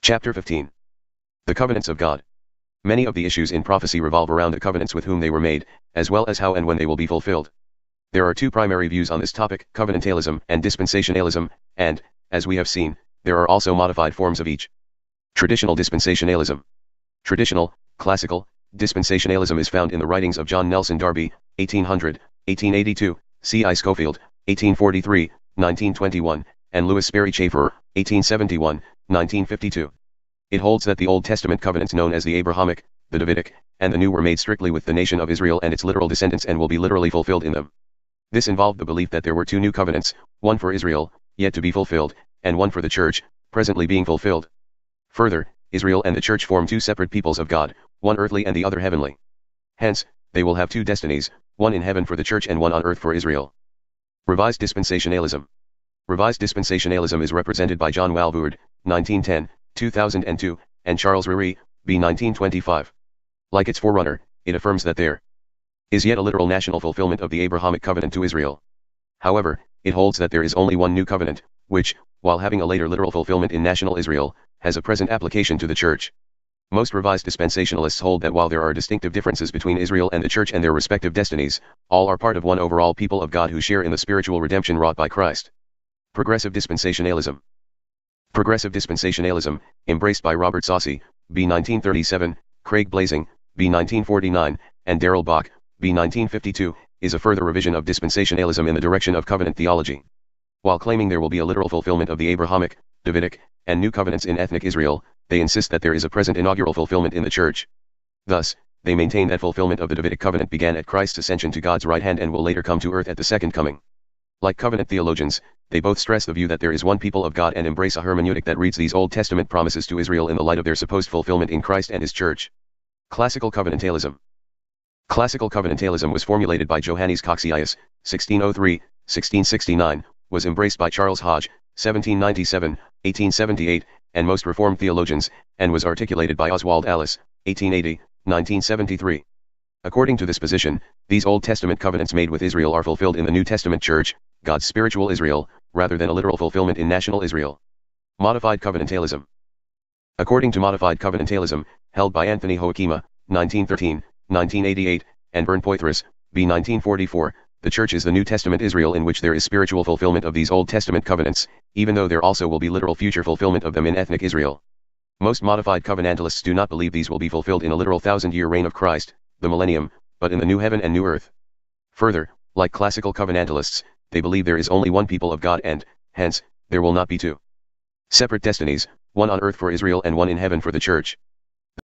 Chapter 15. The Covenants of God. Many of the issues in prophecy revolve around the covenants with whom they were made, as well as how and when they will be fulfilled. There are two primary views on this topic, covenantalism and dispensationalism, and, as we have seen, there are also modified forms of each. Traditional dispensationalism. Traditional, classical, dispensationalism is found in the writings of John Nelson Darby, 1800, 1882, C. I. Schofield, 1843, 1921, and Louis Sperry Chafer, 1871, 1952. It holds that the Old Testament covenants known as the Abrahamic, the Davidic, and the New were made strictly with the nation of Israel and its literal descendants and will be literally fulfilled in them. This involved the belief that there were two new covenants, one for Israel, yet to be fulfilled, and one for the church, presently being fulfilled. Further, Israel and the church form two separate peoples of God, one earthly and the other heavenly. Hence, they will have two destinies, one in heaven for the church and one on earth for Israel. Revised dispensationalism. Revised dispensationalism is represented by John Walvoord, 1910, 2002, and Charles Ryrie, B. 1925. Like its forerunner, it affirms that there is yet a literal national fulfillment of the Abrahamic covenant to Israel. However, it holds that there is only one new covenant, which, while having a later literal fulfillment in national Israel, has a present application to the church. Most revised dispensationalists hold that while there are distinctive differences between Israel and the church and their respective destinies, all are part of one overall people of God who share in the spiritual redemption wrought by Christ. Progressive dispensationalism. Progressive dispensationalism, embraced by Robert Saucy, B. 1937, Craig Blazing, B. 1949, and Darrell Bach, B. 1952, is a further revision of dispensationalism in the direction of covenant theology. While claiming there will be a literal fulfillment of the Abrahamic, Davidic, and New covenants in ethnic Israel, they insist that there is a present inaugural fulfillment in the church. Thus, they maintain that fulfillment of the Davidic covenant began at Christ's ascension to God's right hand and will later come to earth at the second coming. Like covenant theologians, they both stress the view that there is one people of God and embrace a hermeneutic that reads these Old Testament promises to Israel in the light of their supposed fulfillment in Christ and His church. Classical covenantalism. Classical covenantalism was formulated by Johannes Coxius, 1603, 1669, was embraced by Charles Hodge, 1797, 1878, and most Reformed theologians, and was articulated by Oswald Alice, 1880, 1973. According to this position, these Old Testament covenants made with Israel are fulfilled in the New Testament church, God's spiritual Israel, rather than a literal fulfillment in national Israel. Modified covenantalism. According to modified covenantalism, held by Anthony Hoekema, 1913, 1988, and Bernd Poythress, B. 1944, the church is the New Testament Israel in which there is spiritual fulfillment of these Old Testament covenants, even though there also will be literal future fulfillment of them in ethnic Israel. Most modified covenantalists do not believe these will be fulfilled in a literal thousand-year reign of Christ, the millennium, but in the new heaven and new earth. Further, like classical covenantalists, they believe there is only one people of God and, hence, there will not be two separate destinies, one on earth for Israel and one in heaven for the church.